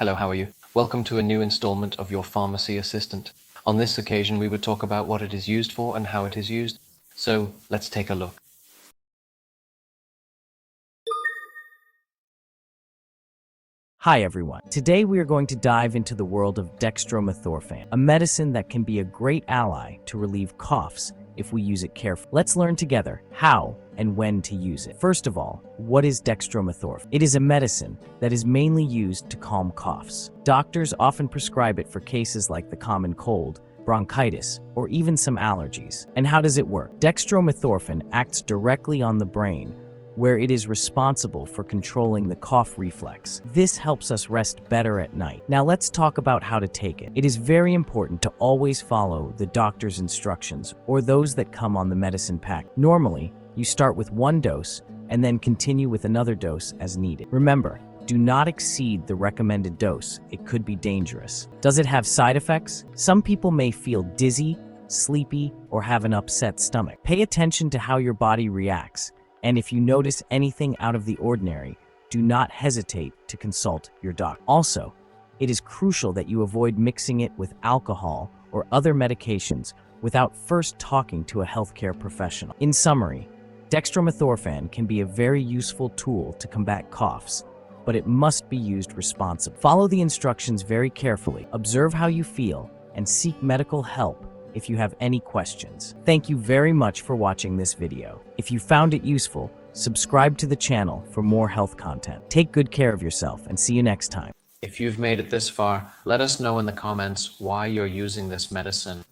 Hello, how are you? Welcome to a new installment of your Pharmacy Assistant. On this occasion, we would talk about what it is used for and how it is used. So let's take a look. Hi everyone. Today we are going to dive into the world of dextromethorphan, a medicine that can be a great ally to relieve coughs if we use it carefully. Let's learn together how and when to use it. First of all, what is dextromethorphan? It is a medicine that is mainly used to calm coughs. Doctors often prescribe it for cases like the common cold, bronchitis, or even some allergies. And how does it work? Dextromethorphan acts directly on the brain, where it is responsible for controlling the cough reflex. This helps us rest better at night. Now let's talk about how to take it. It is very important to always follow the doctor's instructions or those that come on the medicine pack. Normally, you start with one dose and then continue with another dose as needed. Remember, do not exceed the recommended dose. It could be dangerous. Does it have side effects? Some people may feel dizzy, sleepy, or have an upset stomach. Pay attention to how your body reacts. And if you notice anything out of the ordinary, do not hesitate to consult your doctor. Also, it is crucial that you avoid mixing it with alcohol or other medications without first talking to a healthcare professional. In summary, dextromethorphan can be a very useful tool to combat coughs, but it must be used responsibly. Follow the instructions very carefully, observe how you feel, and seek medical help if you have any questions. Thank you very much for watching this video. If you found it useful, subscribe to the channel for more health content. Take good care of yourself and see you next time. If you've made it this far, let us know in the comments why you're using this medicine.